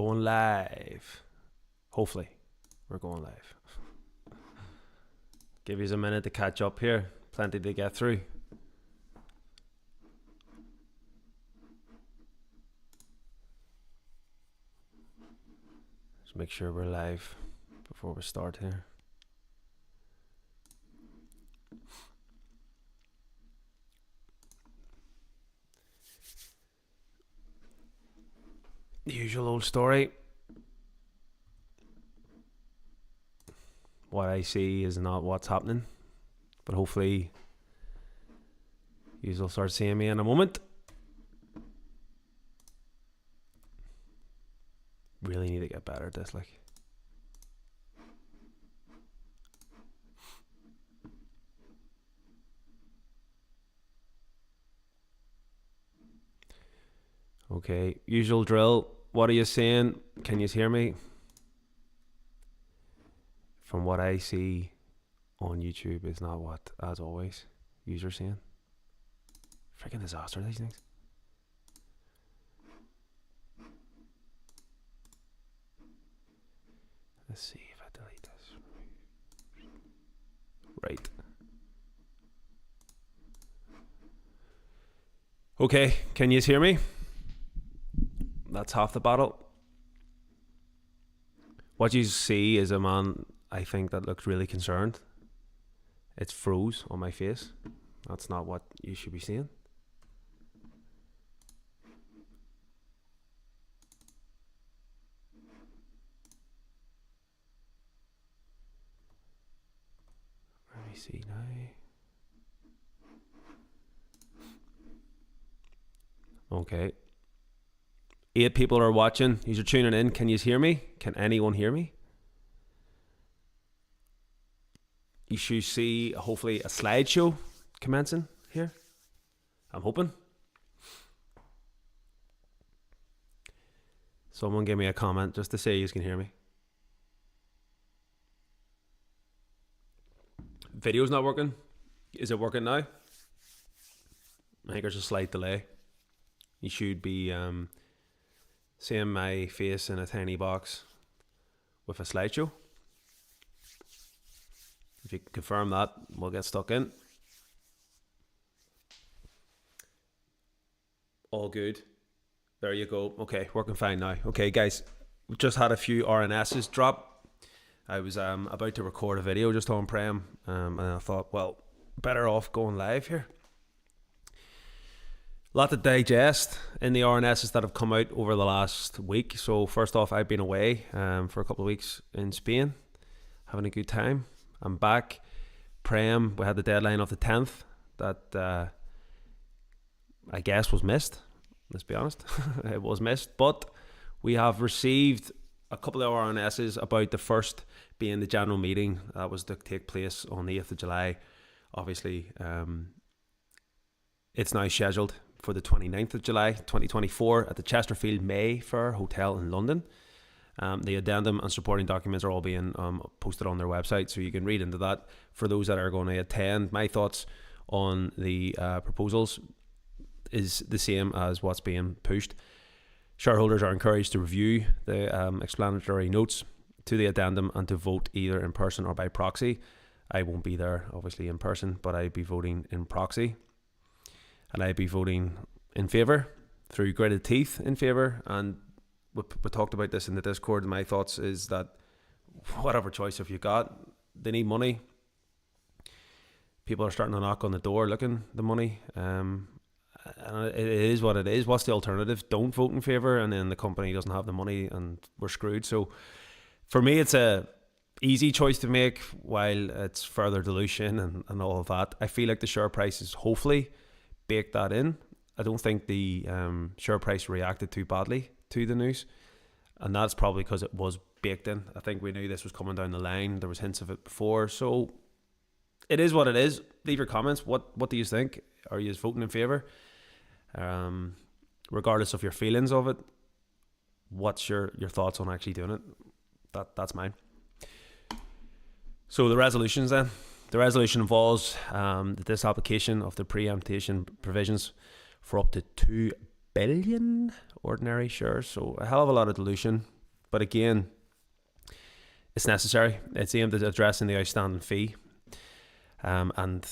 going live. Hopefully, we're going live. Give you a minute to catch up here. Plenty to get through. Just make sure we're live before we start here. The usual old story. What I see is not what's happening, but hopefully you'll start seeing me in a moment. Really need to get better at this, like. Okay, usual drill. What are you saying? Can you hear me? From what I see on YouTube is not what, as always, users saying. Freaking disaster, these things. Let's see if I delete this. Right. Okay, can you hear me? That's half the battle. What you see is a man, I think, that looked really concerned. It's froze on my face. That's not what you should be seeing. Let me see now. Okay. 8 people are watching. You're tuning in. Can you hear me? Can anyone hear me? You should see, hopefully, a slideshow commencing here. I'm hoping. Someone give me a comment just to say you can hear me. Video's not working. Is it working now? I think there's a slight delay. You should be seeing my face in a tiny box with a slideshow. If you can confirm that, we'll get stuck in. All good. There you go. Okay, working fine now. Okay, guys, we just had a few RNSs drop. I was about to record a video just on Prem, and I thought, well, better off going live here. A lot to digest in the RNSs that have come out over the last week. So first off, I've been away for a couple of weeks in Spain, having a good time. I'm back. Prem, we had the deadline of the 10th that I guess was missed. Let's be honest, it was missed. But we have received a couple of RNSs about the first being the general meeting that was to take place on the 8th of July. Obviously, it's now scheduled for the 29th of July 2024 at the Chesterfield Mayfair Hotel in London. The addendum and supporting documents are all being posted on their website, so you can read into that. For those that are going to attend, my thoughts on the proposals is the same as what's being pushed. Shareholders are encouraged to review the explanatory notes to the addendum and to vote either in person or by proxy. I won't be there, obviously, in person, but I'd be voting in proxy. And I'd be voting in favour, through gritted teeth in favour. And we talked about this in the Discord. My thoughts is that whatever choice have you got, they need money. People are starting to knock on the door looking the money. And it is what it is. What's the alternative? Don't vote in favour, and then the company doesn't have the money and we're screwed. So for me, it's a easy choice to make, while it's further dilution and all of that. I feel like the share price is hopefully baked that in. I don't think the share price reacted too badly to the news, and that's probably because it was baked in. I think we knew this was coming down the line. There was hints of it before, so it is what it is. Leave your comments. What do you think? Are you voting in favour? Regardless of your feelings of it, what's your thoughts on actually doing it? That's mine. So the resolutions then. The resolution involves the disapplication of the preemption provisions for up to £2 billion ordinary shares. So a hell of a lot of dilution. But again, it's necessary. It's aimed at addressing the outstanding fee. And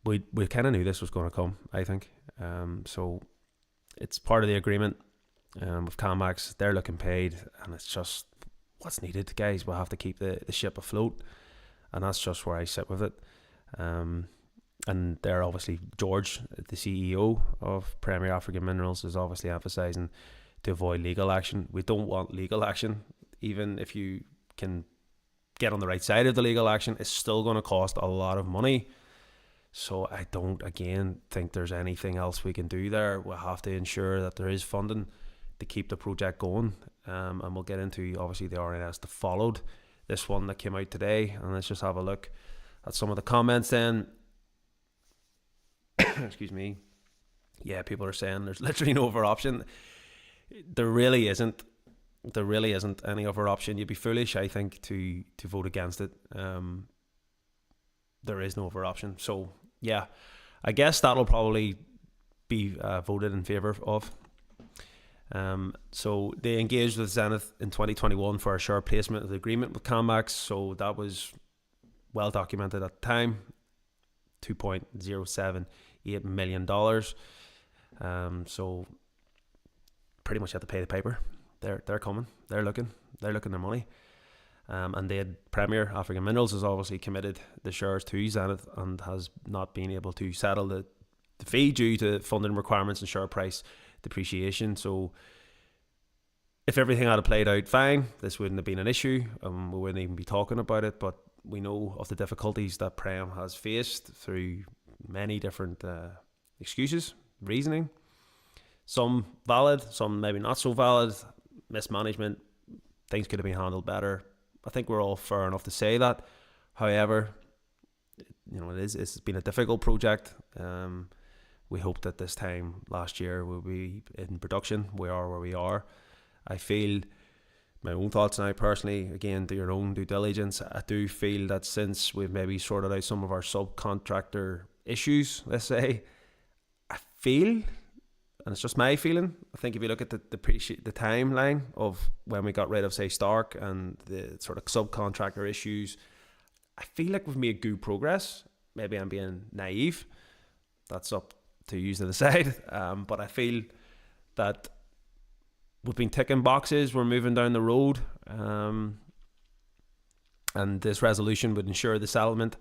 we kind of knew this was going to come, I think. So it's part of the agreement with CanMax. They're looking paid, and it's just what's needed, guys. We'll have to keep the ship afloat, and that's just where I sit with it. And they're obviously, George, the CEO of Premier African Minerals, is obviously emphasising to avoid legal action. We don't want legal action. Even if you can get on the right side of the legal action, it's still going to cost a lot of money. So I don't, again, think there's anything else we can do there. We'll have to ensure that there is funding to keep the project going. And we'll get into, obviously, the RNS that followed this one that came out today. And let's just have a look at some of the comments then. Excuse me. Yeah, people are saying there's literally no other option. There really isn't. There really isn't any other option. You'd be foolish, I think, to vote against it. There is no other option. So, yeah, I guess that'll probably be voted in favour of. So they engaged with Zenith in 2021 for a share placement of the agreement with CanMax. So that was well documented at the time. $2.078 million. So pretty much had to pay the piper. They're coming. They're looking their money. And they had Premier African Minerals has obviously committed the shares to Zenith and has not been able to settle the fee due to funding requirements and share price depreciation. So if everything had played out fine, this wouldn't have been an issue. We wouldn't even be talking about it. But we know of the difficulties that Prem has faced through many different excuses, reasoning. Some valid, some maybe not so valid. Mismanagement, things could have been handled better. I think we're all fair enough to say that. However, it's been a difficult project. We hope that this time last year we'll be in production. We are where we are. I feel, my own thoughts now personally, again, do your own due diligence. I do feel that since we've maybe sorted out some of our subcontractor issues, let's say, I feel, and it's just my feeling, I think if you look at the timeline of when we got rid of, say, Stark and the sort of subcontractor issues, I feel like we've made good progress. Maybe I'm being naive. That's up to you to decide. But I feel that we've been ticking boxes. We're moving down the road. And this resolution would ensure the settlement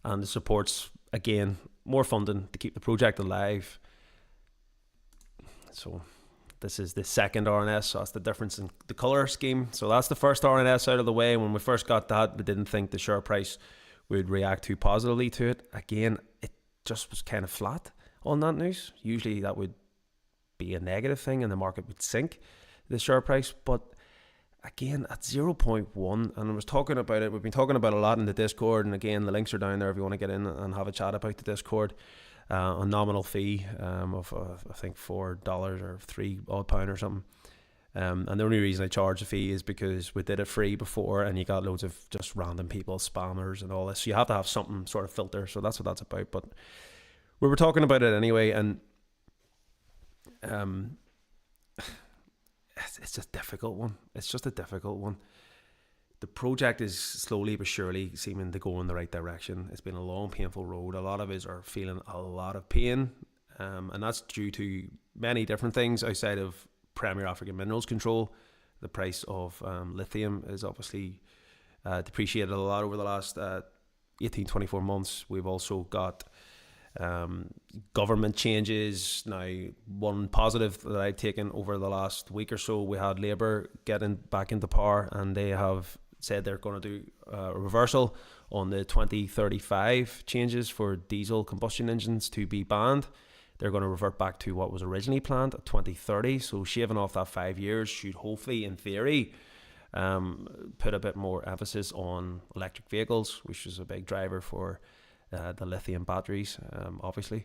and the supports, again, more funding to keep the project alive. So this is the second RNS, so that's the difference in the colour scheme. So that's the first RNS out of the way. When we first got that, we didn't think the share price would react too positively to it. Again, it just was kind of flat on that news. Usually that would be a negative thing and the market would sink the share price. But again, at 0.1, and I was talking about it, we've been talking about it a lot in the Discord, and again, the links are down there if you want to get in and have a chat about the Discord. A nominal fee of I think $4 or £3 odd or something. And the only reason I charge a fee is because we did it free before and you got loads of just random people, spammers and all this. So you have to have something sort of filter. So that's what that's about. But we were talking about it anyway, and it's a difficult one. It's just a difficult one. The project is slowly but surely seeming to go in the right direction. It's been a long, painful road. A lot of us are feeling a lot of pain, and that's due to many different things outside of Premier African Minerals control. The price of lithium is obviously depreciated a lot over the last 18-24 months. We've also got government changes. Now, one positive that I've taken over the last week or so, we had Labour getting back into power, and they have said they're going to do a reversal on the 2035 changes for diesel combustion engines to be banned. They're going to revert back to what was originally planned at 2030. So shaving off that 5 years should hopefully, in theory, put a bit more emphasis on electric vehicles, which is a big driver for the lithium batteries, obviously.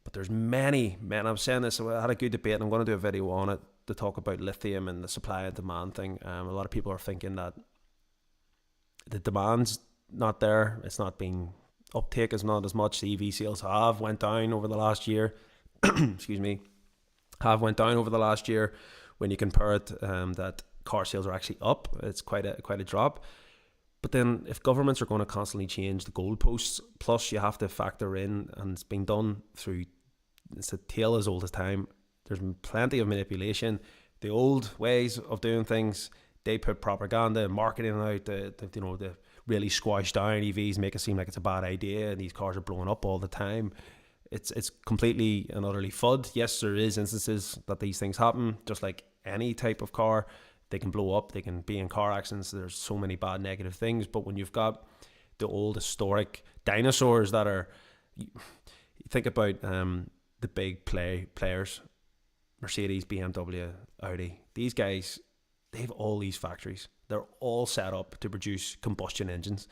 But there's many, I'm saying this, I had a good debate, and I'm going to do a video on it to talk about lithium and the supply and demand thing. A lot of people are thinking that the demand's not there, it's not being uptake is not as much. The EV sales have went down over the last year. Excuse me. have went down over the last year. When you compare it, that car sales are actually up. It's quite a drop. But then if governments are going to constantly change the goalposts, plus you have to factor in, and it's been done through, it's a tale as old as time, there's been plenty of manipulation. The old ways of doing things, they put propaganda and marketing out, the really squash down EVs, make it seem like it's a bad idea, and these cars are blowing up all the time. It's completely and utterly FUD. Yes, there is instances that these things happen, just like any type of car. They can blow up, they can be in car accidents, there's so many bad negative things. But when you've got the old historic dinosaurs that are, you think about the big players, Mercedes, BMW, Audi, these guys, they have all these factories. They're all set up to produce combustion engines.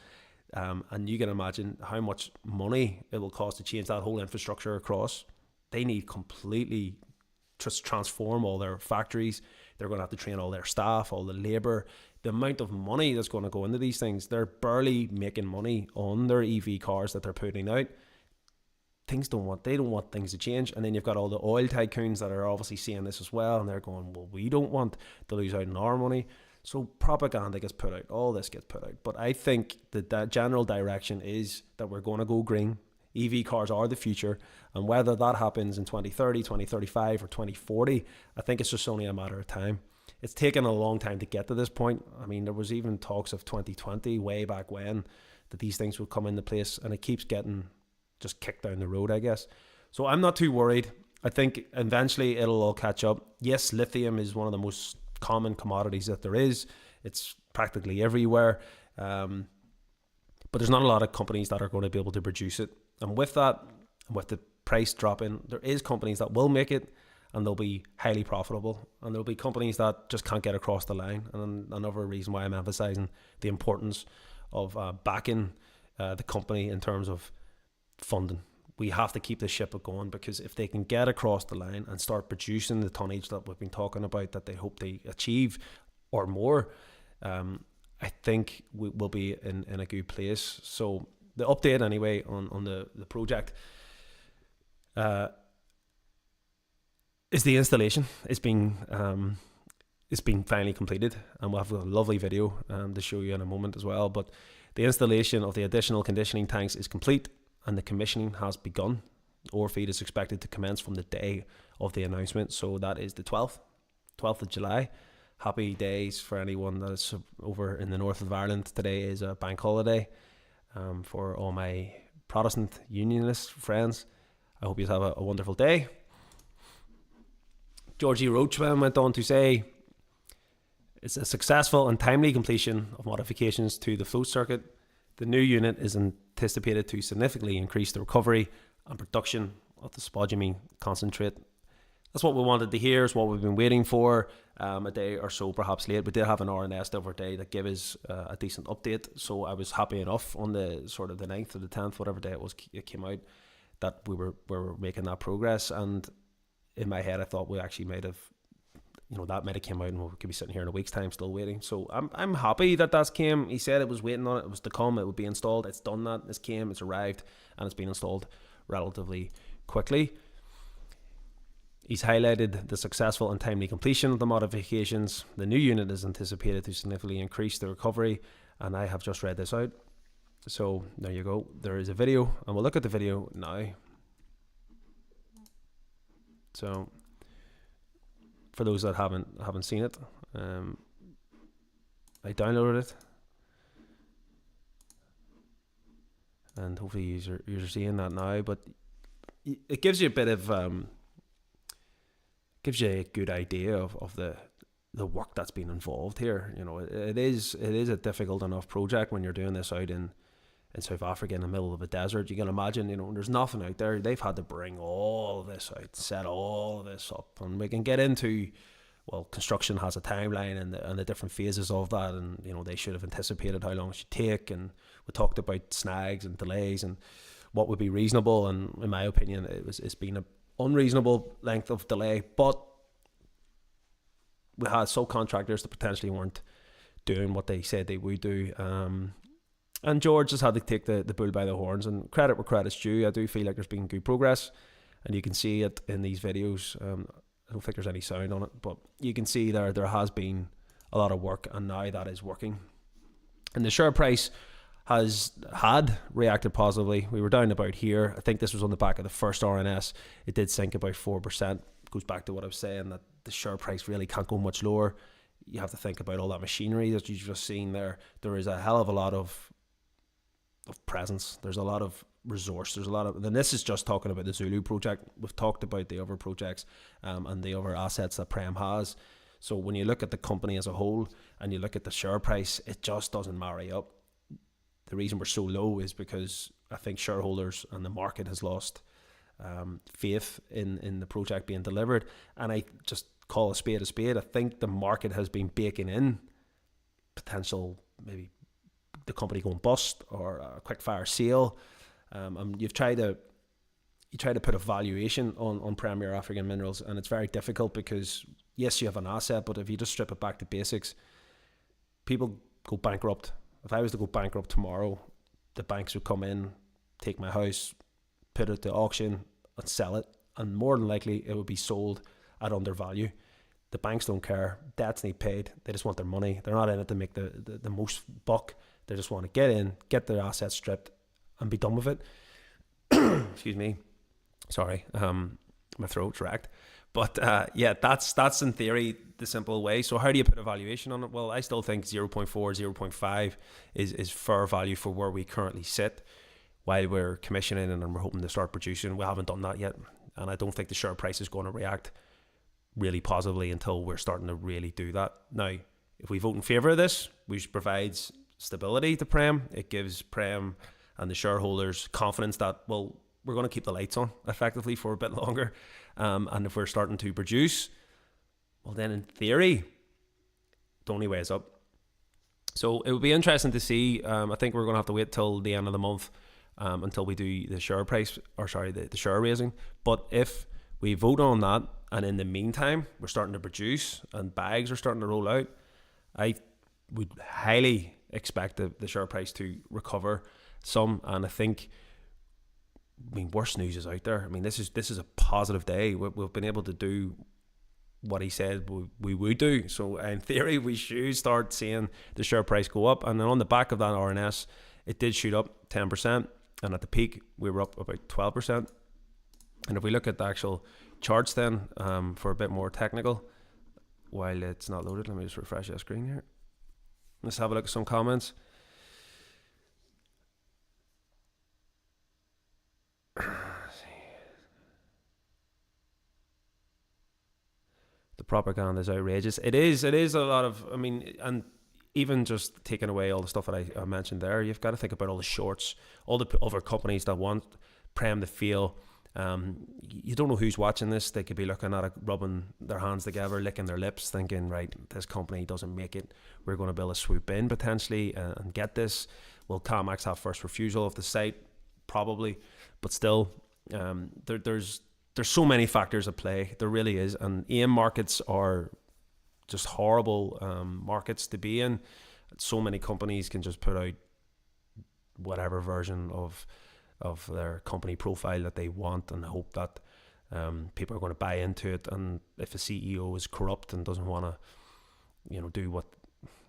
And you can imagine how much money it will cost to change that whole infrastructure across. They need completely just transform all their factories. They're going to have to train all their staff, all the labour. The amount of money that's going to go into these things, they're barely making money on their EV cars that they're putting out. They don't want things to change. And then you've got all the oil tycoons that are obviously seeing this as well, and they're going, well, we don't want to lose out on our money. So propaganda gets put out, all this gets put out. But I think that the general direction is that we're going to go green. EV cars are the future, and whether that happens in 2030, 2035 or 2040, I think it's just only a matter of time. It's taken a long time to get to this point. I mean, there was even talks of 2020 way back when that these things would come into place, and it keeps getting just kicked down the road, I guess. So I'm not too worried. I think eventually it'll all catch up. Yes, lithium is one of the most common commodities that there is. It's practically everywhere. But there's not a lot of companies that are going to be able to produce it. And with that, with the price dropping, there is companies that will make it, and they'll be highly profitable. And there'll be companies that just can't get across the line. And another reason why I'm emphasizing the importance of backing the company in terms of funding. We have to keep the ship going, because if they can get across the line and start producing the tonnage that we've been talking about that they hope they achieve or more, I think we'll be in a good place. So the update anyway on the project is the installation. It's been finally completed, and we'll have a lovely video to show you in a moment as well. But the installation of the additional conditioning tanks is complete, and the commissioning has begun. Ore feed is expected to commence from the day of the announcement, so that is the 12th of July. Happy days for anyone that is over in the north of Ireland. Today is a bank holiday for all my Protestant Unionist friends. I hope you have a wonderful day. Georgie Roach went on to say, it's a successful and timely completion of modifications to the float circuit. The new unit is anticipated to significantly increase the recovery and production of the spodumene concentrate. That's what we wanted to hear. It's what we've been waiting for. A day or so perhaps late. We did have an RNS the other day that gave us a decent update, so I was happy enough on the sort of the 9th or the 10th, whatever day it came out, that we were making that progress. And in my head I thought we actually might have, that might have came out and we could be sitting here in a week's time still waiting. So I'm happy that came. He said it was waiting on it. It was to come. It would be installed. It's done that. It's came. It's arrived, and it's been installed relatively quickly. He's highlighted the successful and timely completion of the modifications. The new unit is anticipated to significantly increase the recovery, and I have just read this out. So there you go. There is a video, and we'll look at the video now. So for those that haven't seen it, I downloaded it, and hopefully you're seeing that now. But it gives you a bit of gives you a good idea of the work that's been involved here. It is a difficult enough project when you're doing this out in South Africa in the middle of a desert. You can imagine, there's nothing out there. They've had to bring all of this out, set all of this up, and we can get into, well, construction has a timeline and the different phases of that, and they should have anticipated how long it should take, and we talked about snags and delays and what would be reasonable, and in my opinion it's been an unreasonable length of delay. But we had subcontractors that potentially weren't doing what they said they would do, and George has had to take the bull by the horns, and credit where credit's due. I do feel like there's been good progress, and you can see it in these videos I don't think there's any sound on it, but you can see there has been a lot of work, and now that is working. And the share price had reacted positively. We were down about here. I think this was on the back of the first RNS. It did sink about 4%. Goes back to what I was saying, that the share price really can't go much lower. You have to think about all that machinery that you've just seen there. There is a hell of a lot of presence. There's a lot of resource. There's a lot of, and this is just talking about the Zulu project. We've talked about the other projects and the other assets that Prem has. So when you look at the company as a whole and you look at the share price, it just doesn't marry up. The reason we're so low is because I think shareholders and the market has lost faith in the project being delivered. And I just call a spade a spade. I think the market has been baking in potential, maybe the company going bust or a quick fire sale. And you try to put a valuation on Premier African Minerals, and it's very difficult because yes, you have an asset, but if you just strip it back to basics, people go bankrupt. If I was to go bankrupt tomorrow, the banks would come in, take my house, put it to auction and sell it, and more than likely it would be sold at undervalue. The banks don't care. Debts need paid. They just want their money. They're not in it to make the most buck. They just want to get in, get their assets stripped and be done with it. Excuse me. Sorry. My throat's racked. But yeah, that's in theory the simple way. So how do you put a valuation on it? Well, I still think 0.4, 0.5 is fair value for where we currently sit while we're commissioning and we're hoping to start producing. We haven't done that yet. And I don't think the share price is going to react really positively until we're starting to really do that. Now, if we vote in favour of this, which provides stability to Prem, it gives Prem and the shareholders confidence that, well, we're going to keep the lights on effectively for a bit longer. And if we're starting to produce, well, then in theory, the only way is up. So it would be interesting to see. I think we're going to have to wait till the end of the month until we do the share price, or sorry, the share raising. But if we vote on that, and in the meantime, we're starting to produce and bags are starting to roll out, I would highly expect the share price to recover some. And I think, I mean, worse news is out there. I mean, this is a positive day. We've been able to do what he said we would do. So in theory, we should start seeing the share price go up. And then on the back of that RNS, it did shoot up 10%. And at the peak, we were up about 12%. And if we look at the actual charts then, for a bit more technical, while it's not loaded, let me just refresh that screen here. Let's have a look at some comments. The propaganda is outrageous. It is a lot of, I mean, and even just taking away all the stuff that I mentioned there, you've got to think about all the shorts, all the other companies that want Prem to fail. You don't know who's watching this. They could be looking at it, rubbing their hands together, licking their lips, thinking, right, this company doesn't make it, we're going to build a swoop in potentially and get this. Will CalMax have first refusal of the site? Probably, but still, there's so many factors at play. There really is. And EM markets are just horrible markets to be in. So many companies can just put out whatever version of their company profile that they want and hope that people are going to buy into it. And if a CEO is corrupt and doesn't want to, do what,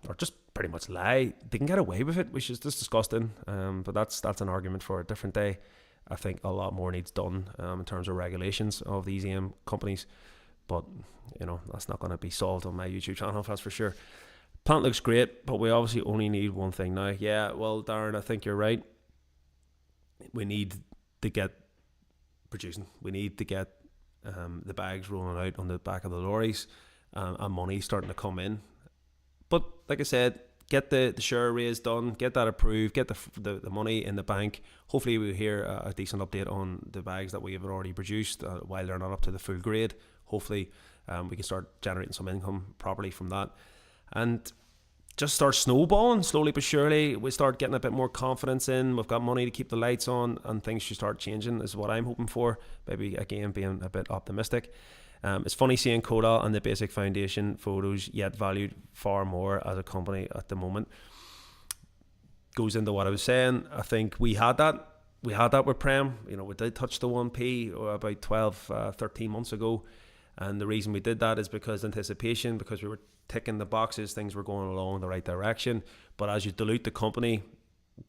or just pretty much lie, they can get away with it, which is just disgusting. But that's an argument for a different day. I think a lot more needs done in terms of regulations of these EM companies. But, that's not going to be solved on my YouTube channel, that's for sure. Plant looks great, but we obviously only need one thing now. Yeah, well, Darren, I think you're right. We need to get producing. We need to get the bags rolling out on the back of the lorries and money starting to come in. But like I said, get the share raise done, get that approved, get the money in the bank. Hopefully we'll hear a decent update on the bags that we have already produced while they're not up to the full grade. Hopefully we can start generating some income properly from that. And just start snowballing slowly but surely. We start getting a bit more confidence in. We've got money to keep the lights on and things should start changing is what I'm hoping for. Maybe again being a bit optimistic. It's funny seeing Coda and the basic foundation photos yet valued far more as a company at the moment. Goes into what I was saying. I think we had that with Prem. We did touch the 1p about 12, 13 months ago. And the reason we did that is because anticipation, because we were ticking the boxes, things were going along in the right direction. But as you dilute the company,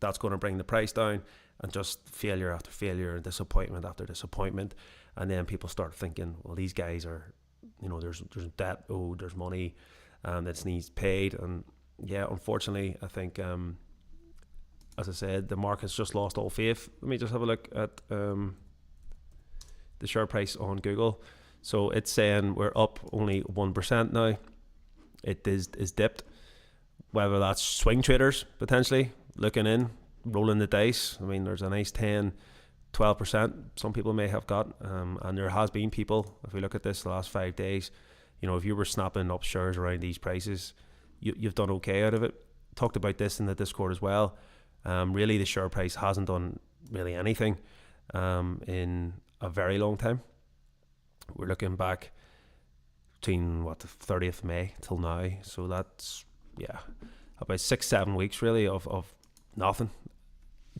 that's going to bring the price down, and just failure after failure and disappointment after disappointment. And then people start thinking, well, these guys are, there's debt owed, there's money that needs paid. And yeah, unfortunately, I think, as I said, the market's just lost all faith. Let me just have a look at the share price on Google. So it's saying we're up only 1% now. It is dipped. Whether that's swing traders potentially looking in, rolling the dice. I mean, there's a nice 10, 12% some people may have got, and there has been people, if we look at this the last 5 days, if you were snapping up shares around these prices, you've done okay out of it. Talked about this in the Discord as well. Really, the share price hasn't done really anything in a very long time. We're looking back between the 30th of May till now, so that's about 6-7 weeks really of nothing,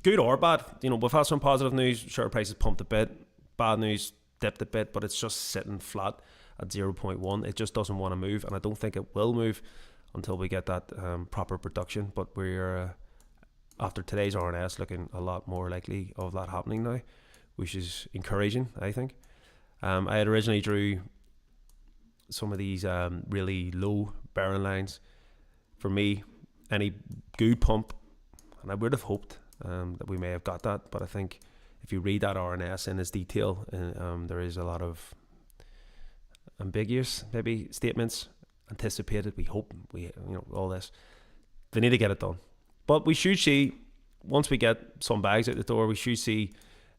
good or bad. We've had some positive news, share prices pumped a bit, bad news dipped a bit, but it's just sitting flat at 0.1. It just doesn't want to move, and I don't think it will move until we get that proper production. But we're after today's RNS looking a lot more likely of that happening now, which is encouraging, I think. I had originally drew some of these really low bearing lines. For me, any good pump, and I would have hoped that we may have got that, but I think if you read that RNS in its detail, there is a lot of ambiguous maybe statements, anticipated, we hope, all this. They need to get it done. But we should see, once we get some bags out the door, we should see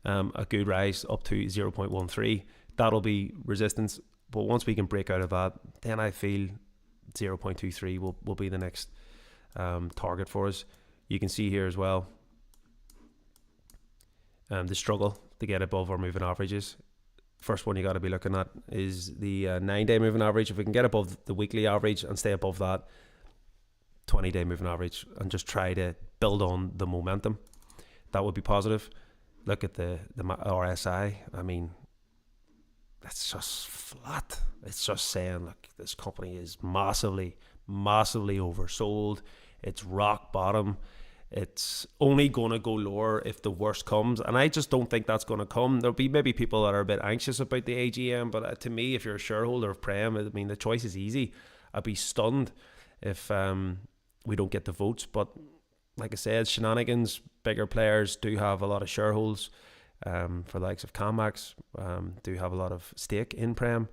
a good rise up to 0.13. That'll be resistance. But once we can break out of that, then I feel 0.23 will be the next target for us. You can see here as well the struggle to get above our moving averages. First one you got to be looking at is the 9-day moving average. If we can get above the weekly average and stay above that 20-day moving average and just try to build on the momentum, that would be positive. Look at the RSI. I mean, it's just flat. It's just saying, look, this company is massively oversold. It's rock bottom. It's only going to go lower if the worst comes, and I just don't think that's going to come. There'll be maybe people that are a bit anxious about the AGM, but to me, if you're a shareholder of Prem, I mean, the choice is easy. I'd be stunned if we don't get the votes. But like I said, shenanigans, bigger players do have a lot of shareholders. For the likes of Camax, do have a lot of stake in Prem.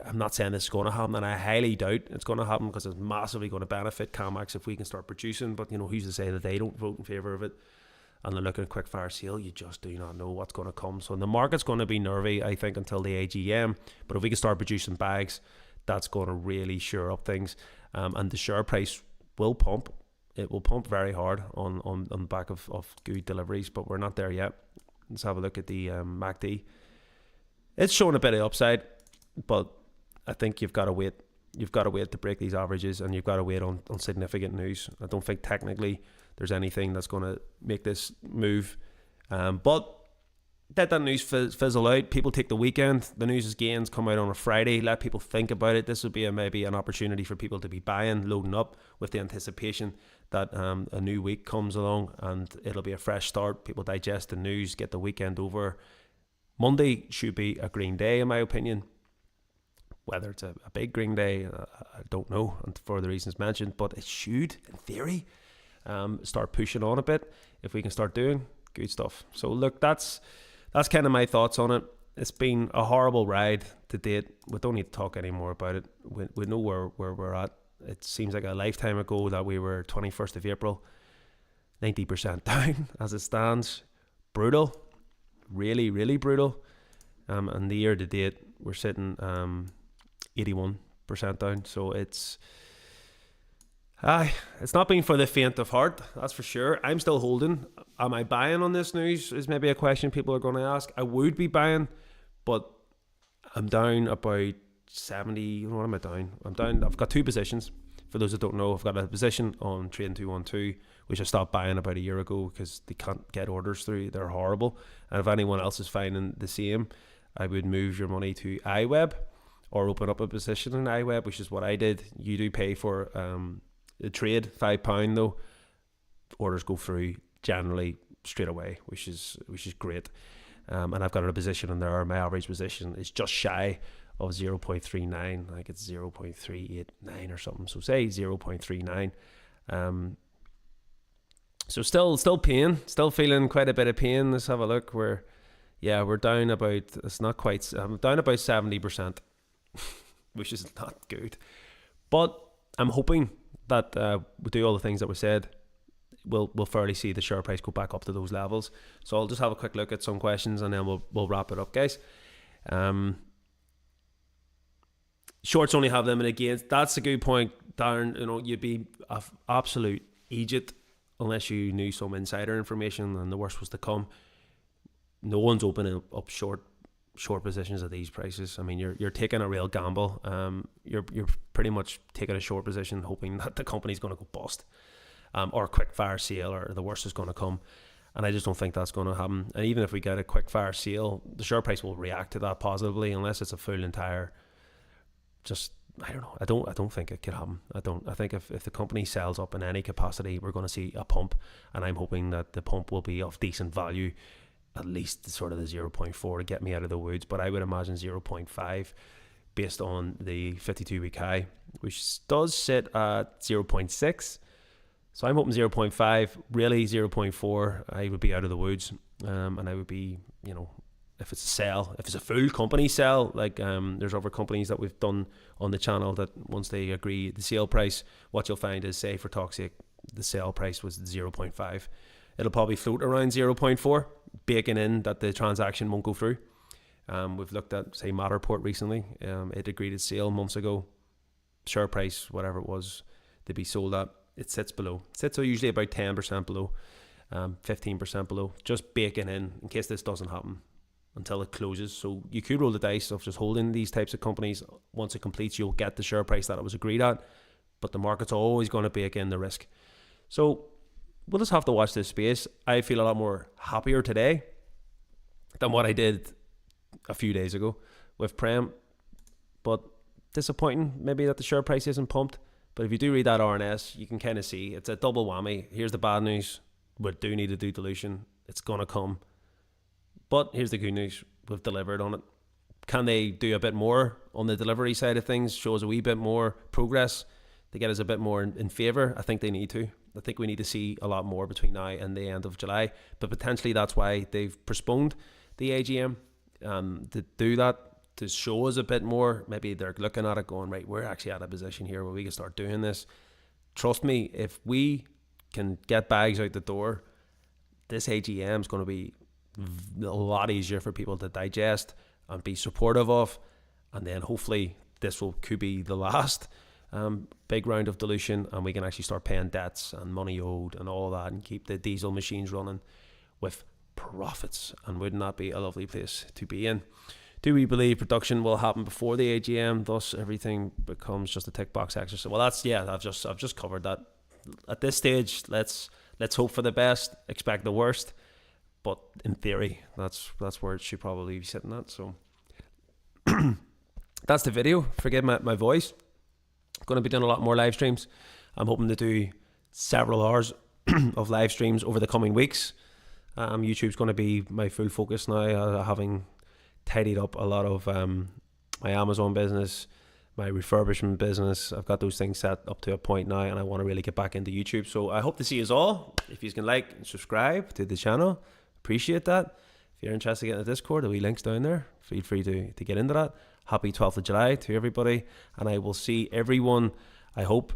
I'm not saying this is going to happen, and I highly doubt it's going to happen, because it's massively going to benefit Camax if we can start producing. But who's to say that they don't vote in favour of it and they're looking at a quick fire sale? You just do not know what's going to come. So the market's going to be nervy, I think, until the AGM. But if we can start producing bags, that's going to really shore up things, and the share price will pump. It will pump very hard on the back of good deliveries, but we're not there yet. Let's have a look at the MACD. It's showing a bit of upside, but I think you've got to wait. You've got to wait to break these averages, and you've got to wait on significant news. I don't think technically there's anything that's going to make this move. But let that news fizzle out. People take the weekend. The news gains come out on a Friday. Let people think about it. This would be maybe an opportunity for people to be buying, loading up with the anticipation that a new week comes along and it'll be a fresh start. People digest the news, get the weekend over. Monday should be a green day, in my opinion. Whether it's a big green day, I don't know, and for the reasons mentioned, but it should, in theory, start pushing on a bit if we can start doing good stuff. So look, that's kind of my thoughts on it. It's been a horrible ride to date. We don't need to talk anymore about it. We know where we're at. It seems like a lifetime ago that we were 21st of April, 90% down as it stands. Brutal, really, really brutal. And the year to date, we're sitting 81% down. So it's not been for the faint of heart, that's for sure. I'm still holding. Am I buying on this news is maybe a question people are going to ask. I would be buying, but I'm down about 70. What am I down? I've got two positions. For those that don't know, I've got a position on Trading 212, which I stopped buying about a year ago because they can't get orders through. They're horrible. And if anyone else is finding the same, I would move your money to iWeb or open up a position in iWeb, which is what I did. You do pay for the trade, £5 though. Orders go through generally straight away, which is great. And I've got a position in there. My average position is just shy of 0.39. I think it's 0.389 or something. So say 0.39. So still pain, still feeling quite a bit of pain. Let's have a look. We're down about, it's not quite, down about 70%, which is not good. But I'm hoping that we do all the things that we said. We'll fairly see the share price go back up to those levels. So I'll just have a quick look at some questions and then we'll wrap it up, guys. Shorts only have limited gains. That's a good point, Darren. You know, you'd be an absolute idiot unless you knew some insider information and the worst was to come. No one's opening up short positions at these prices. I mean, you're taking a real gamble. You're pretty much taking a short position, hoping that the company's going to go bust, or a quick fire sale, or the worst is going to come. And I just don't think that's going to happen. And even if we get a quick fire sale, the share price will react to that positively, unless it's a full entire. I don't know. I don't think it could happen. I think if the company sells up in any capacity, we're going to see a pump, and I'm hoping that the pump will be of decent value, at least sort of the 0.4 to get me out of the woods. But I would imagine 0.5 based on the 52-week high, which does sit at 0.6. So I'm hoping 0.5, really 0.4, I would be out of the woods. And I would be, you know, if it's a sell, if it's a full company sell, like there's other companies that we've done on the channel that once they agree the sale price, what you'll find is, say for talk's sake, the sale price was 0.5. It'll probably float around 0.4, baking in that the transaction won't go through. We've looked at, say, Matterport recently. It agreed its sale months ago. Share price, whatever it was, to be sold at, it sits below. It sits usually about 10% below, 15% below, just baking in case this doesn't happen until it closes. So you could roll the dice of just holding these types of companies. Once it completes, you'll get the share price that it was agreed at, but the market's always going to bake in the risk. So we'll just have to watch this space. I feel a lot more happier today than what I did a few days ago with Prem, but disappointing maybe that the share price isn't pumped. But if you do read that RNS, you can kind of see it's a double whammy. Here's the bad news. We do need to do dilution. It's going to come. But here's the good news. We've delivered on it. Can they do a bit more on the delivery side of things? Show us a wee bit more progress to get us a bit more in favour? I think they need to. I think we need to see a lot more between now and the end of July. But potentially that's why they've postponed the AGM to do that, to show us a bit more. Maybe they're looking at it going, right, we're actually at a position here where we can start doing this. Trust me, if we can get bags out the door, this AGM is going to be a lot easier for people to digest and be supportive of. And then hopefully this could be the last big round of dilution, and we can actually start paying debts and money owed and all that, and keep the diesel machines running with profits. And wouldn't that be a lovely place to be in? Do we believe production will happen before the AGM, thus everything becomes just a tick box exercise? Well, I've just covered that. At this stage, let's hope for the best, expect the worst. But in theory, that's where it should probably be sitting at. So that's the video. Forgive my voice. I'm going to be doing a lot more live streams. I'm hoping to do several hours of live streams over the coming weeks. YouTube's going to be my full focus now, having tidied up a lot of my Amazon business, my refurbishment business. I've got those things set up to a point now, and I want to really get back into YouTube. So I hope to see you all. If you can like and subscribe to the channel, appreciate that. If you're interested in getting the Discord, there'll be links down there. Feel free to get into that. Happy 12th of July to everybody, and I will see everyone, I hope,